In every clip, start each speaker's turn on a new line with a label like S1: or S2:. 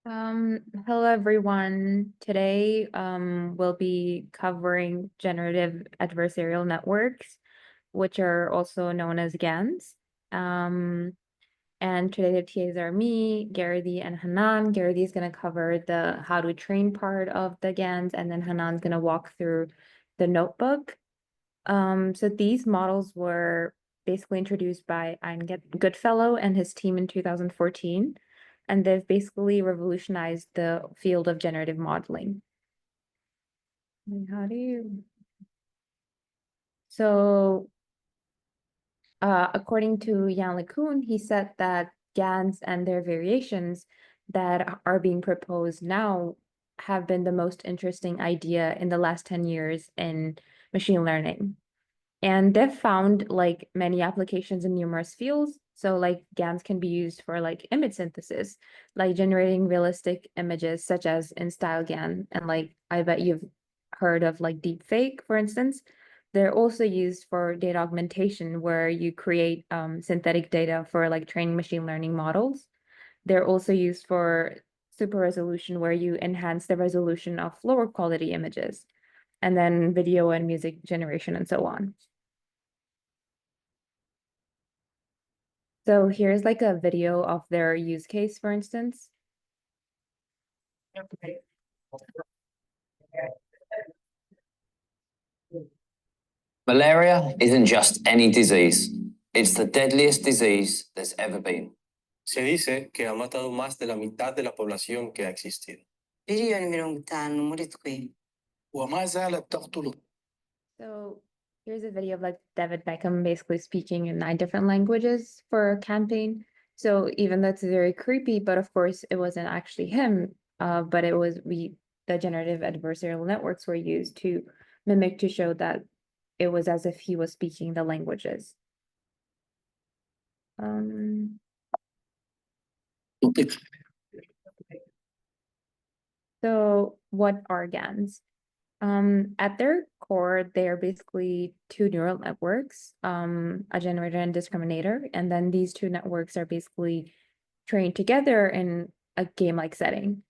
S1: Hello everyone. Today, we'll be covering generative adversarial networks, which are also known as GANs. And today the TAs are me, Garrity, and Hanan. Garrity is going to cover the how to train part of the GANs, and then Hanan's going to walk through the notebook. So these models were basically introduced by Ian Goodfellow and his team in 2014, and they've basically revolutionized the field of generative modeling. How do you? So, according to Jan LeCun, he said that GANs and their variations that are being proposed now have been the most interesting idea in the last 10 years in machine learning. And they've found like many applications in numerous fields. So like GANs can be used for like image synthesis, like generating realistic images such as in StyleGAN. And like I bet you've heard of like deepfake, for instance. They're also used for data augmentation, where you create synthetic data for like training machine learning models. They're also used for super resolution, where you enhance the resolution of lower quality images, and then video and music generation and so on. So here's like a video of their use case, for instance.
S2: Malaria isn't just any disease. It's the deadliest disease there's ever been.
S3: Se dice que ha matado más de la mitad de la población que ha existido. وما زالت تقتل.
S1: So here's a video of like David Beckham basically speaking in 9 different languages for a campaign. So even though it's very creepy, but of course it wasn't actually him, but it was the generative adversarial networks were used to mimic to show that it was as if he was speaking the languages. So what are GANs? At their core, they are basically two neural networks, a generator and discriminator. And then these two networks are basically trained together in a game-like setting.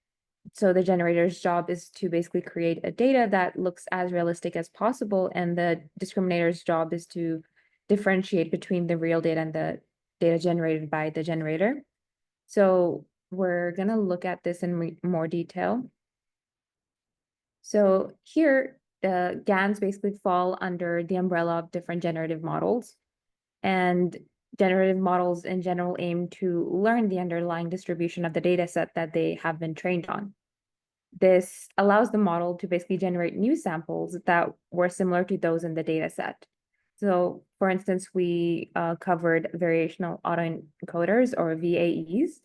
S1: So the generator's job is to basically create a data that looks as realistic as possible, and the discriminator's job is to differentiate between the real data and the data generated by the generator. So we're going to look at this in more detail. So here, the GANs basically fall under the umbrella of different generative models. And generative models in general aim to learn the underlying distribution of the data set that they have been trained on. This allows the model to basically generate new samples that were similar to those in the data set. So for instance, we covered variational autoencoders, or VAEs,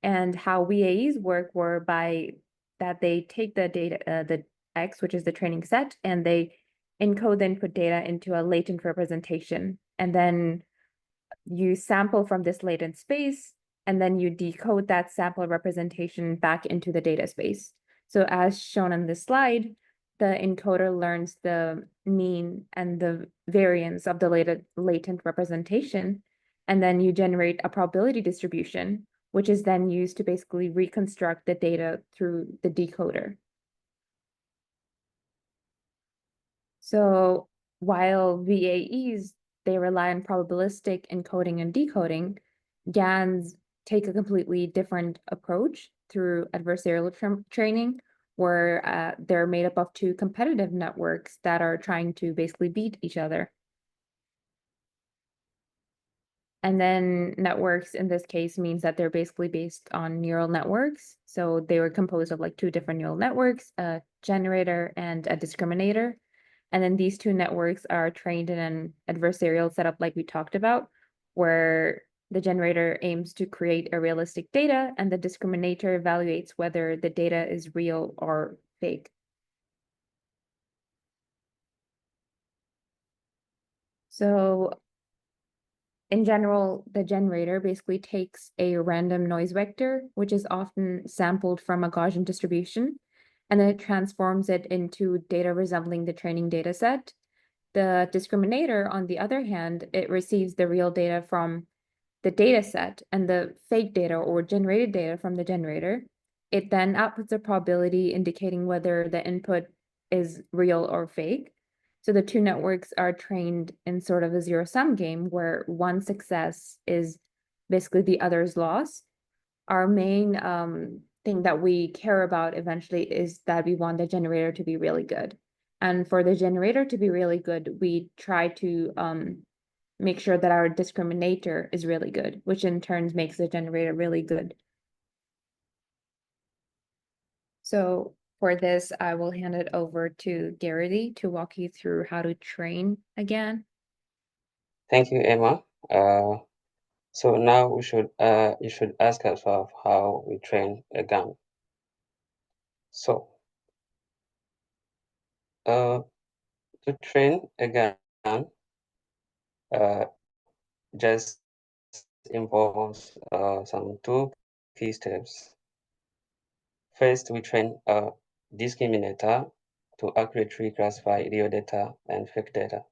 S1: and how VAEs work were by that they take the data, the X, which is the training set, and they encode the input data into a latent representation. And then you sample from this latent space, and then you decode that sample representation back into the data space. So as shown on this slide, the encoder learns the mean and the variance of the latent representation, and then you generate a probability distribution, which is then used to basically reconstruct the data through the decoder. So while VAEs, they rely on probabilistic encoding and decoding, GANs take a completely different approach through adversarial training, where they're made up of two competitive networks that are trying to basically beat each other. And then networks in this case means that they're basically based on neural networks. So they were composed of like two different neural networks, a generator and a discriminator. And then these two networks are trained in an adversarial setup like we talked about, where the generator aims to create a realistic data and the discriminator evaluates whether the data is real or fake. So in general, the generator basically takes a random noise vector, which is often sampled from a Gaussian distribution, and then it transforms it into data resembling the training data set. The discriminator, on the other hand, it receives the real data from the data set and the fake data or generated data from the generator. It then outputs a probability indicating whether the input is real or fake. So the two networks are trained in sort of a zero-sum game where one success is basically the other's loss. Our main thing that we care about eventually is that we want the generator to be really good. And for the generator to be really good, we try to make sure that our discriminator is really good, which in turn makes the generator really good. So for this, I will hand it over to Garrity to walk you through how to train again.
S4: Thank you, Emma. So now you should ask yourself how we train a gun. So to train a gun just involves some two key steps. First, we train a discriminator to accurately classify real data and fake data.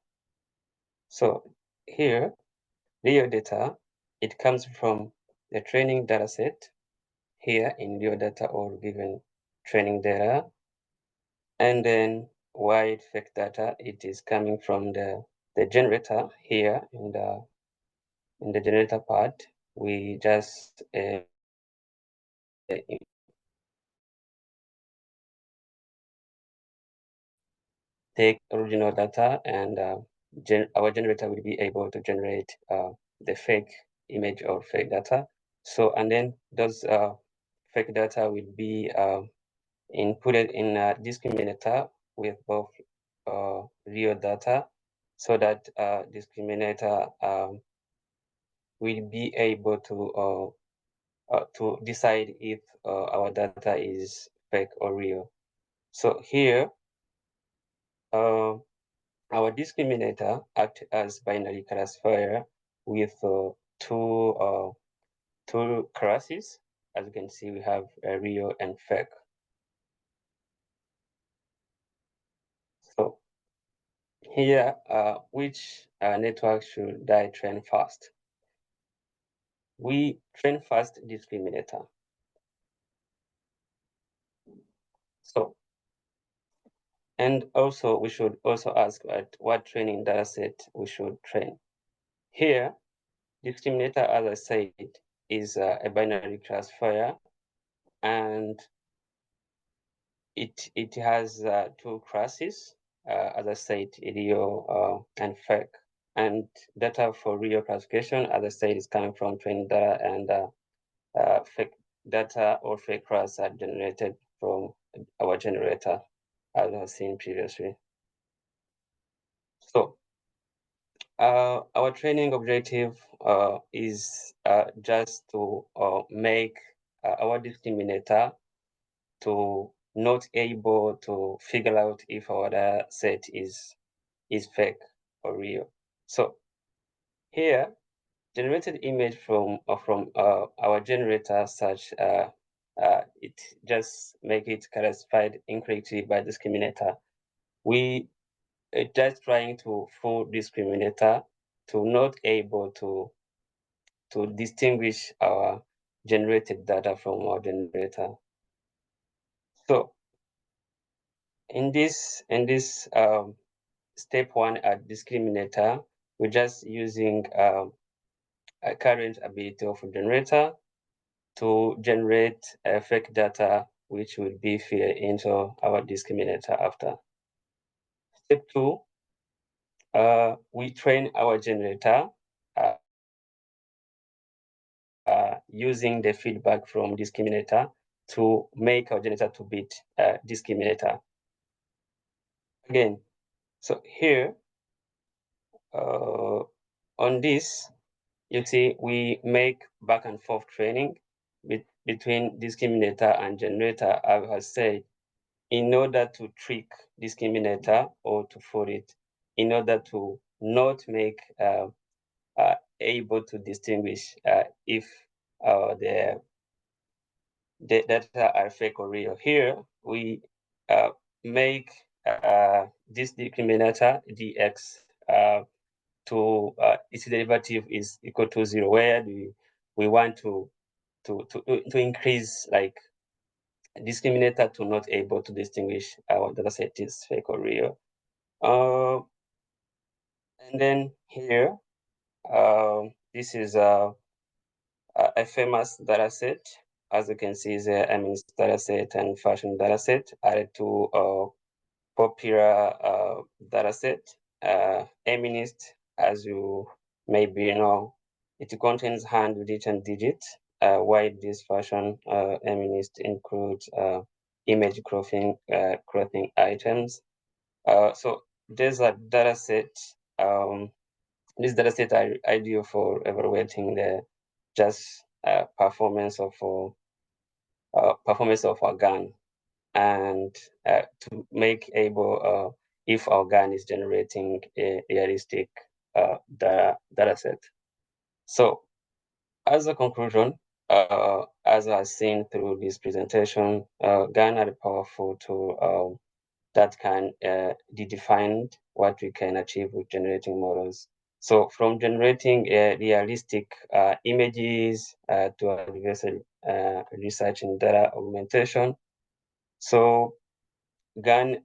S4: So here, real data, it comes from the training data set here in real data or given training data. And then white fake data, it is coming from the generator here in the generator part. We just take original data and our generator will be able to generate the fake image or fake data. So, and then those fake data will be inputted in a discriminator with both real data, so that discriminator will be able to decide if our data is fake or real. So here, our discriminator acts as binary classifier with two classes. As you can see, we have real and fake. So here, which network should I train first? We train first discriminator. So, and also we should also ask what training data set we should train. Here, discriminator, as I said, is a binary classifier, and it has two classes, as I said, real and fake. And data for real classification, as I said, is coming from training data, and fake data or fake class are generated from our generator, as I have seen previously. So our training objective is just to make our discriminator to not able to figure out if our data set is fake or real. So here, generated image from our generator, such it just make it classified incorrectly by discriminator. We just trying to fool discriminator to not able to distinguish our generated data from our generator. So in this step one at discriminator, we're just using a current ability of generator to generate fake data, which will be fed into our discriminator after. Step two, we train our generator using the feedback from discriminator to make our generator to beat discriminator. Again, so here, on this, you see, we make back and forth training between discriminator and generator, as I said, in order to trick discriminator or to fool it, in order to not make able to distinguish if the data are fake or real. Here, we make this discriminator dx to its derivative is equal to 0, where we want to increase like discriminator to not able to distinguish our data set is fake or real. And then here, this is a famous data set. As you can see, is a eminist data set and fashion data set added to popular data set. Eminist, as you maybe know, it contains handwritten digits, while this fashion eminist includes image clothing items. So there's a data set. This data set are ideal for evaluating the just performance of our gun, and to make able if our gun is generating a realistic data set. So as a conclusion, as I've seen through this presentation, GAN are a powerful tool that can redefine what we can achieve with generating models. So from generating realistic images to adversary research and data augmentation. So GAN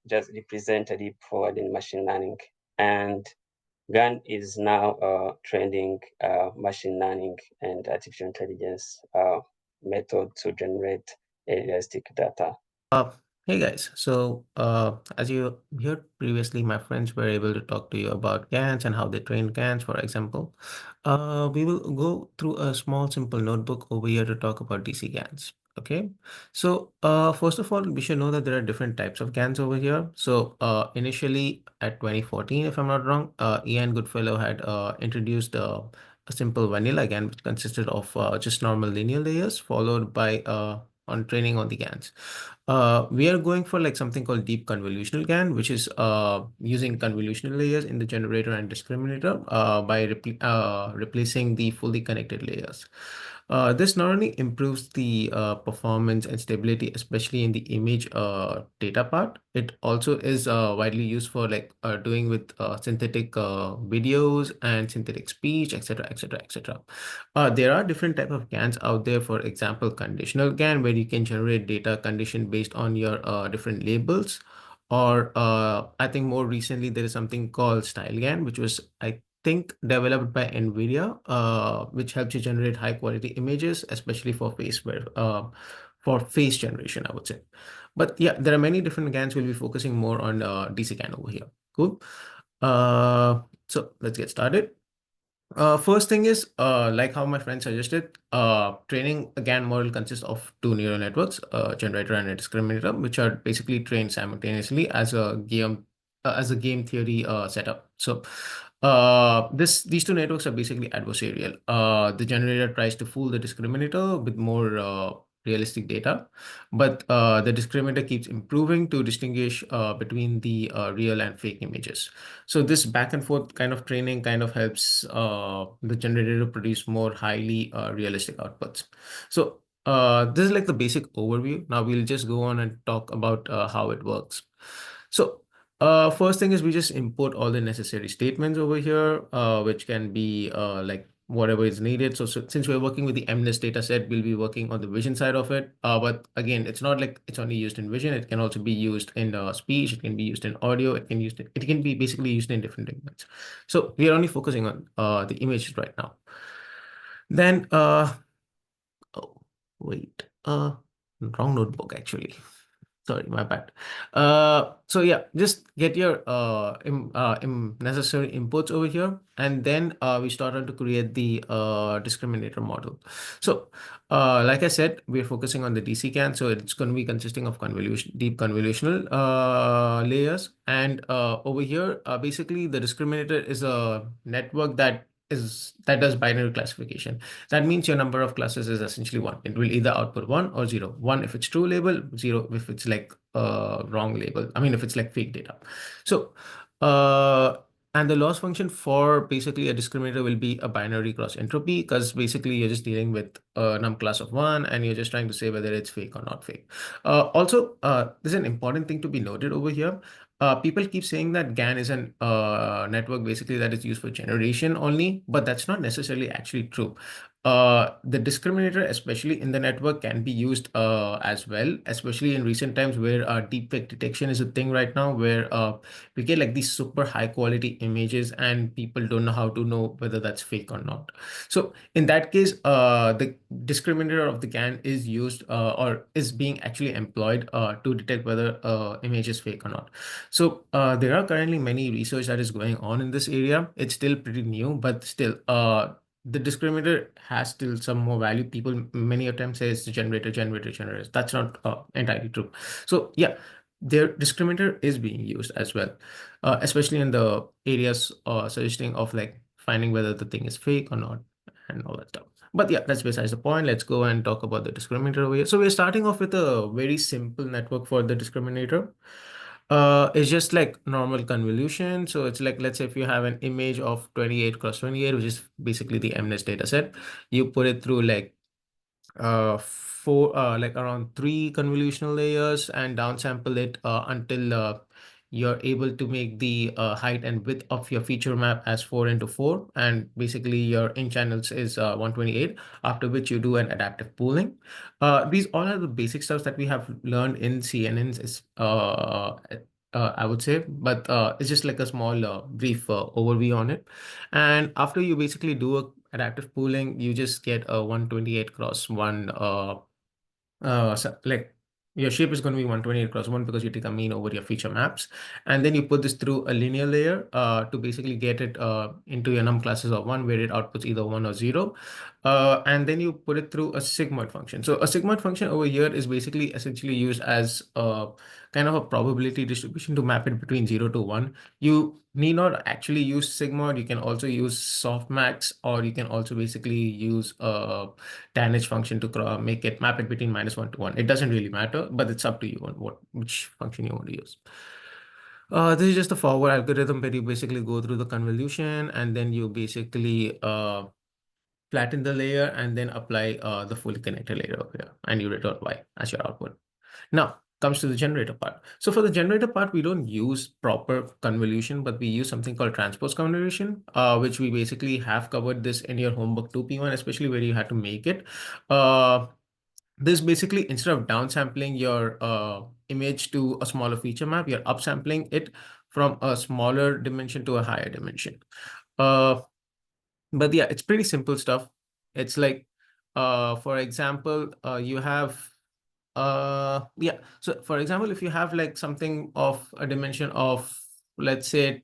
S4: just represent a leap forward in machine learning, and GAN is now trending machine learning and artificial intelligence method to generate realistic data.
S5: Hey guys, so as you heard previously, my friends were able to talk to you about GANs and how they train GANs, for example. We will go through a small, simple notebook over here to talk about DC GANs. Okay, so first of all, we should know that there are different types of GANs over here. So initially at 2014, if I'm not wrong, Ian Goodfellow had introduced a simple vanilla GAN, which consisted of just normal linear layers followed by on training on the GANs. We are going for like something called deep convolutional GAN, which is using convolutional layers in the generator and discriminator by replacing the fully connected layers. This not only improves the performance and stability, especially in the image data part, it also is widely used for like doing with synthetic videos and synthetic speech, etc., etc., etc. There are different type of GANs out there. For example, conditional GAN, where you can generate data condition based on your different labels. Or I think more recently there is something called style GAN, which was I think developed by NVIDIA, which helps you generate high quality images, especially for face generation, I would say. But yeah, there are many different GANs. We'll be focusing more on DC GAN over here. Cool. So let's get started. First thing is, like how my friend suggested, training a GAN model consists of two neural networks, a generator and a discriminator, which are basically trained simultaneously as a game theory setup. So these two networks are basically adversarial. The generator tries to fool the discriminator with more realistic data, but the discriminator keeps improving to distinguish between the real and fake images. So this back and forth kind of training kind of helps the generator to produce more highly realistic outputs. So this is like the basic overview. Now we'll just go on and talk about how it works. So first thing is we just import all the necessary statements over here, which can be like whatever is needed. So since we're working with the MNIST data set, we'll be working on the vision side of it. But again, it's not like it's only used in vision. It can also be used in speech. It can be used in audio. It can be basically used in different domains. So we are only focusing on the images right now. Then, oh, wait, wrong notebook actually. Sorry, my bad. So yeah, just get your necessary inputs over here, and then we started to create the discriminator model. So like I said, we're focusing on the DC GAN, so it's going to be consisting of deep convolutional layers. And over here, basically the discriminator is a network that does binary classification. That means your number of classes is essentially one. It will either output 1 or 0. 1 if it's true label, 0 if it's like wrong label. I mean, if it's like fake data. So, and the loss function for basically a discriminator will be a binary cross entropy, because basically you're just dealing with a num class of 1 and you're just trying to say whether it's fake or not fake. Also, there's an important thing to be noted over here. People keep saying that GAN is an network basically that is used for generation only, but that's not necessarily actually true. the discriminator, especially in the network, can be used as well, especially in recent times where deepfake detection is a thing right now, where we get like these super high quality images and people don't know how to know whether that's fake or not. So in that case, the discriminator of the GAN is used or is being actually employed to detect whether image is fake or not. So there are currently many research that is going on in this area. It's still pretty new, but still, the discriminator has still some more value. People many a time say it's the generator. That's not entirely true. So yeah, their discriminator is being used as well, especially in the areas suggesting of like finding whether the thing is fake or not and all that stuff. But yeah, that's besides the point. Let's go and talk about the discriminator over here. So we're starting off with a very simple network for the discriminator. It's just like normal convolution. So it's like, let's say if you have an image of 28 cross 28, which is basically the MNIST data set, you put it through like like around 3 convolutional layers and downsample it until you're able to make the height and width of your feature map as 4 into 4, and basically your in channels is 128, after which you do an adaptive pooling. These all are the basic stuff that we have learned in CNNs is I would say, but it's just like a small brief overview on it. And after you basically do a adaptive pooling, you just get a 128 cross 1 so like your shape is going to be 128 cross 1 because you take a mean over your feature maps, and then you put this through a linear layer to basically get it into your num classes of 1 where it outputs either 1 or 0, and then you put it through a sigmoid function. So a sigmoid function over here is basically essentially used as a kind of a probability distribution to map it between 0 to 1. You need not actually use sigmoid. You can also use softmax, or you can also basically use a tanh function to make it map it between -1 to 1. It doesn't really matter, but it's up to you on which function you want to use. This is just a forward algorithm where you basically go through the convolution and then you basically flatten the layer and then apply the fully connected layer over here, and you return y as your output. Now comes to the generator part. So for the generator part, we don't use proper convolution, but we use something called transpose convolution, which we basically have covered this in your homework 2P1, especially where you had to make it. This basically, instead of downsampling your image to a smaller feature map, you're upsampling it from a smaller dimension to a higher dimension. But yeah, it's pretty simple stuff. It's like, for example, you have yeah. So for example, if you have like something of a dimension of, let's say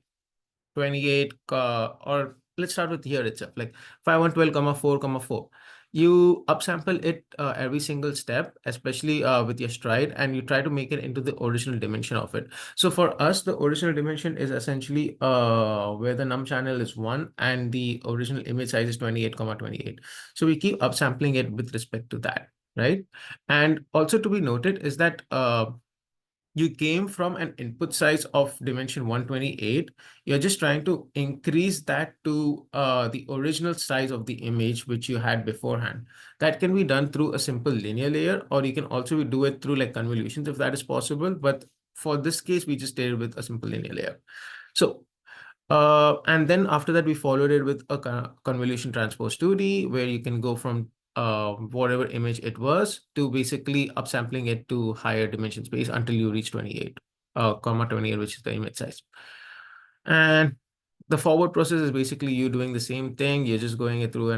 S5: 28, or let's start with here itself, like 5112, 4, 4. You upsample it every single step, especially with your stride, and you try to make it into the original dimension of it. So for us, the original dimension is essentially where the num channel is 1 and the original image size is 28, 28. So we keep upsampling it with respect to that, right? And also to be noted is that you came from an input size of dimension 128. You're just trying to increase that to the original size of the image which you had beforehand. That can be done through a simple linear layer, or you can also do it through like convolutions if that is possible. But for this case, we just did it with a simple linear layer. So and then after that, we followed it with a convolution transpose 2D, where you can go from whatever image it was to basically upsampling it to higher dimension space until you reach 28, 28, which is the image size. And the forward process is basically you doing the same thing. You're just going it through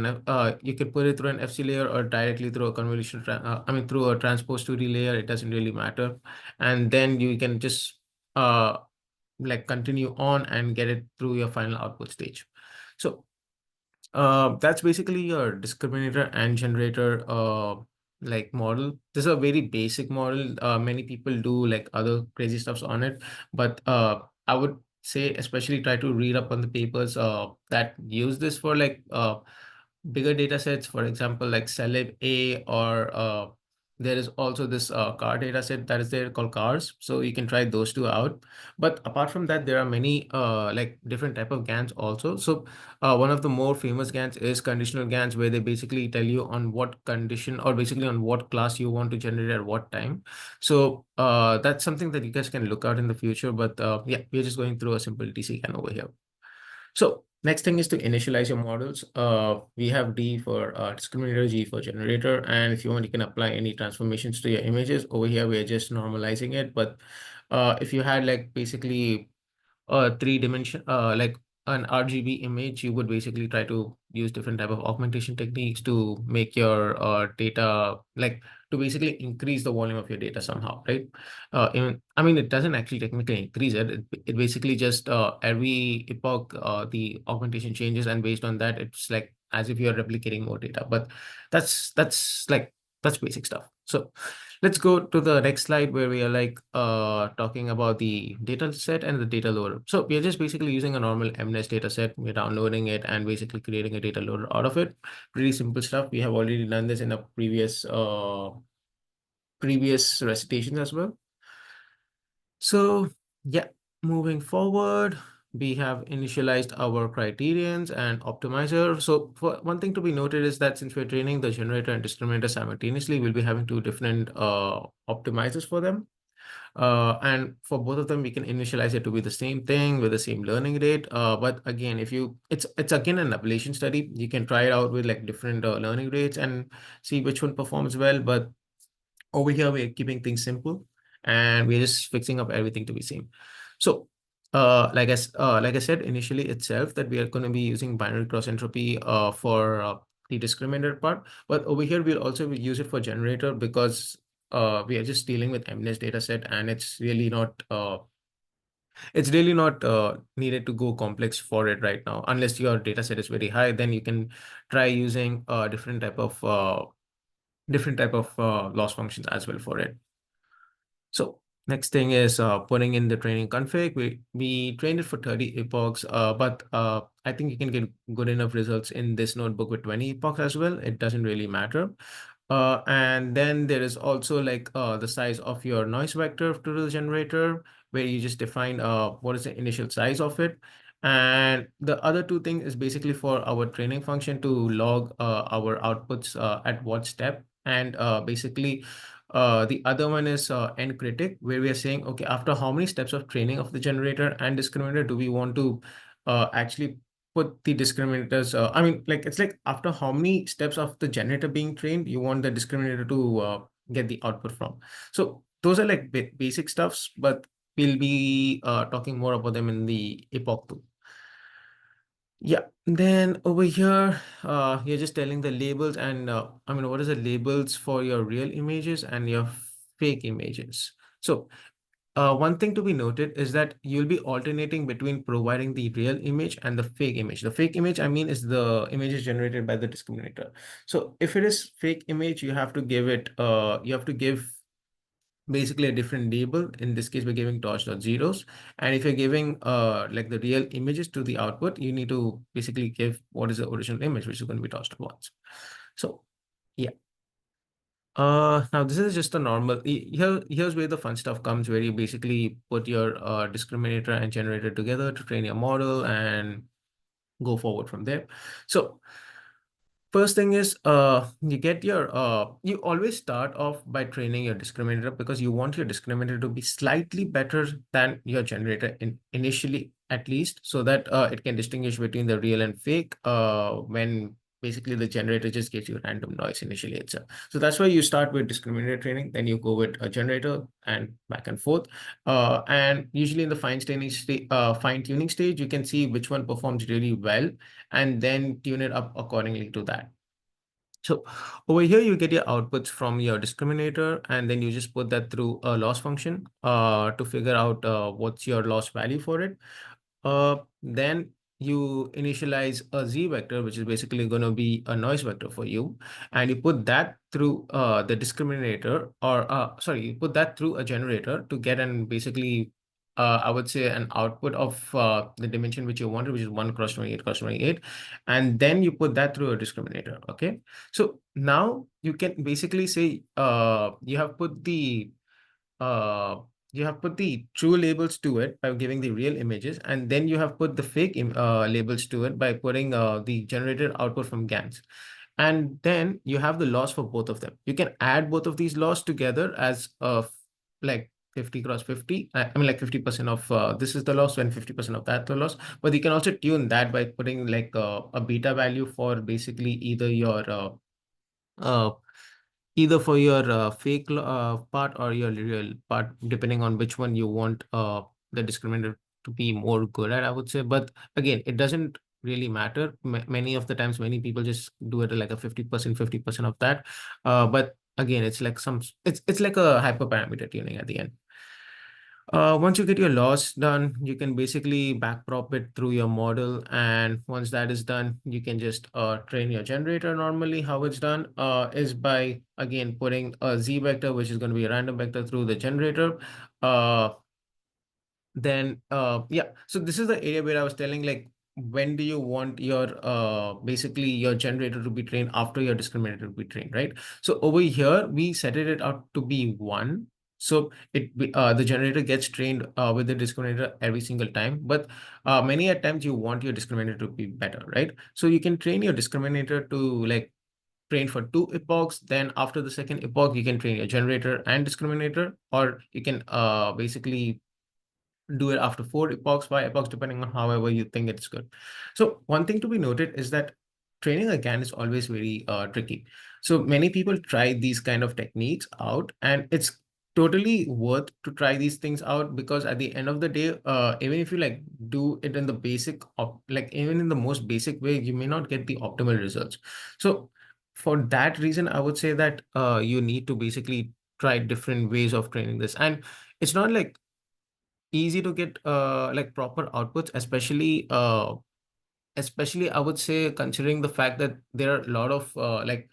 S5: you can put it through an FC layer or directly through a convolution, through a transpose 2D layer. It doesn't really matter. And then you can just like continue on and get it through your final output stage. So that's basically your discriminator and generator like model. This is a very basic model. Many people do like other crazy stuffs on it, but I would say especially try to read up on the papers that use this for like bigger data sets, for example, like Celeb A, or there is also this car data set that is there called cars. So you can try those two out. But apart from that, there are many like different type of GANs also. So one of the more famous GANs is conditional GANs, where they basically tell you on what condition or basically on what class you want to generate at what time. So that's something that you guys can look out in the future. But yeah, we're just going through a simple DC GAN over here. So Next thing is to initialize your models. We have D for discriminator, G for generator, and if you want, you can apply any transformations to your images. Over here, we are just normalizing it. But if you had like basically a three-dimension, like an RGB image, you would basically try to use different type of augmentation techniques to make your data, like to basically increase the volume of your data somehow, right? I mean, it doesn't actually technically increase it. It basically just every epoch, the augmentation changes, and based on that, it's like as if you're replicating more data. But that's like that's basic stuff. So let's go to the next slide where we are like talking about the data set and the data loader. So we are just basically using a normal MNES data set. We're downloading it and basically creating a data loader out of it. Pretty simple stuff. We have already done this in a previous recitations as well. So yeah, moving forward, we have initialized our criterions and optimizer. So for one thing to be noted is that since we're training the generator and discriminator simultaneously, we'll be having two different optimizers for them. And for both of them, we can initialize it to be the same thing with the same learning rate. But again, if you, it's again an ablation study. You can try it out with like different learning rates and see which one performs well. But over here, we're keeping things simple and we're just fixing up everything to be same. So like I said initially itself that we are going to be using binary cross entropy for the discriminator part, but over here we'll also use it for generator because we are just dealing with MNIST data set and it's really not needed to go complex for it right now. Unless your data set is very high, then you can try using different type of loss functions as well for it. So next thing is putting in the training config. We trained it for 30 epochs, but I think you can get good enough results in this notebook with 20 epochs as well. It doesn't really matter. And then there is also like the size of your noise vector to the generator, where you just define what is the initial size of it. And the other two things is basically for our training function to log our outputs at what step. And basically the other one is end critic, where we are saying, okay, after how many steps of training of the generator and discriminator do we want to actually put the discriminators, I mean, like it's like after how many steps of the generator being trained, you want the discriminator to get the output from. So those are like basic stuffs, but we'll be talking more about them in the epoch 2. Yeah, then over here, you're just telling the labels and I mean, what is the labels for your real images and your fake images? So one thing to be noted is that you'll be alternating between providing the real image and the fake image. The fake image, I mean, is the images generated by the discriminator. So if it is fake image, you have to give it, you have to give basically a different label. In this case, we're giving torch.zeros. And if you're giving like the real images to the output, you need to basically give what is the original image, which is going to be torch.ones. So yeah. Now this is just a normal, here's where the fun stuff comes, where you basically put your discriminator and generator together to train your model and go forward from there. So first thing is you get your you always start off by training your discriminator because you want your discriminator to be slightly better than your generator initially, at least, so that it can distinguish between the real and fake when basically the generator just gives you random noise initially itself. So that's why you start with discriminator training, then you go with a generator and back and forth. And usually in the fine-tuning stage, you can see which one performs really well and then tune it up accordingly to that. So over here, you get your outputs from your discriminator, and then you just put that through a loss function to figure out what's your loss value for it. Then you initialize a z vector, which is basically going to be a noise vector for you, and you put that through the discriminator, or sorry, you put that through a generator to get an basically I would say an output of the dimension which you wanted, which is 1 cross 28 cross 28, and then you put that through a discriminator. Okay, so now you can basically say you have put the uh, true labels to it by giving the real images, and then you have put the fake labels to it by putting the generated output from GANs. And then you have the loss for both of them. You can add both of these loss together as like 50 cross 50. I mean like 50% of this is the loss and 50% of that the loss. But you can also tune that by putting like a beta value for basically uh, either for your fake part or your real part, depending on which one you want the discriminator to be more good at, I would say. But again, it doesn't really matter. Many of the times, many people just do it like a 50%, 50% of that. But again, it's like it's like a hyperparameter tuning at the end. Once you get your loss done, you can basically backprop it through your model. And once that is done, you can just train your generator. Normally, how it's done is by, again, putting a z vector, which is going to be a random vector through the generator. Then yeah, so this is the area where I was telling, like, when do you want your basically your generator to be trained after your discriminator to be trained, right? So over here, we set it out to be 1. So the generator gets trained with the discriminator every single time. But many a times you want your discriminator to be better, right? So you can train your discriminator to like train for 2 epochs. Then after the second epoch, you can train your generator and discriminator, or you can basically do it after 4 epochs, 5 epochs, depending on however you think it's good. So one thing to be noted is that training again is always very tricky. So many people try these kind of techniques out, and it's totally worth to try these things out, because at the end of the day, even if you like do it in the basic like even in the most basic way, you may not get the optimal results. So for that reason, I would say that you need to basically try different ways of training this. And it's not like easy to get like proper outputs, especially I would say, considering the fact that there are a lot of like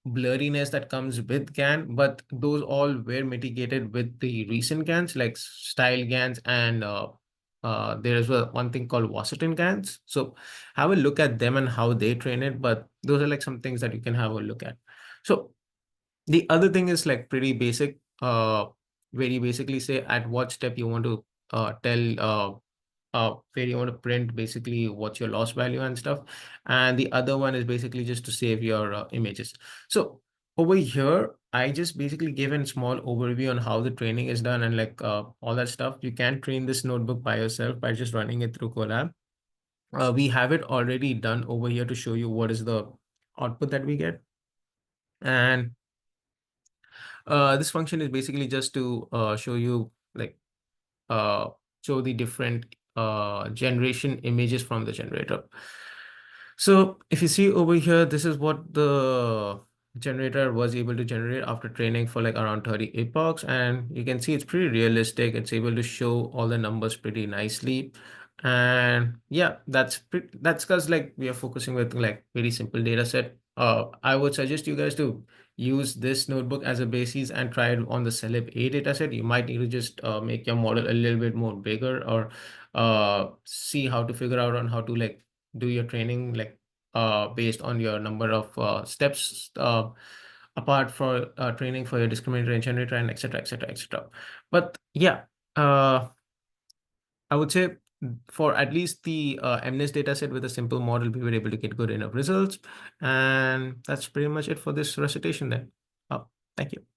S5: blurriness that comes with GAN, but those all were mitigated with the recent GANs, like style GANs, and there is one thing called Wasserton GANs. So have a look at them and how they train it, but those are like some things that you can have a look at. So the other thing is like pretty basic, where you basically say at what step you want to tell where you want to print basically what's your loss value and stuff. And the other one is basically just to save your images. So over here, I just basically gave a small overview on how the training is done and like all that stuff. You can train this notebook by yourself by just running it through Colab. We have it already done over here to show you what is the output that we get. And this function is basically just to show you like show the different generation images from the generator. So if you see over here, this is what the generator was able to generate after training for like around 30 epochs. And you can see it's pretty realistic. It's able to show all the numbers pretty nicely. And yeah, that's because like we are focusing with like very simple data set. I would suggest you guys to use this notebook as a basis and try it on the Celeb A dataset. You might need to just make your model a little bit more bigger, or see how to figure out on how to like do your training like based on your number of steps apart for training for your discriminator and generator, and etc, etc, etc. But yeah, I would say for at least the MNIST dataset with a simple model, we were able to get good enough results. And that's pretty much it for this recitation then. Oh, thank you.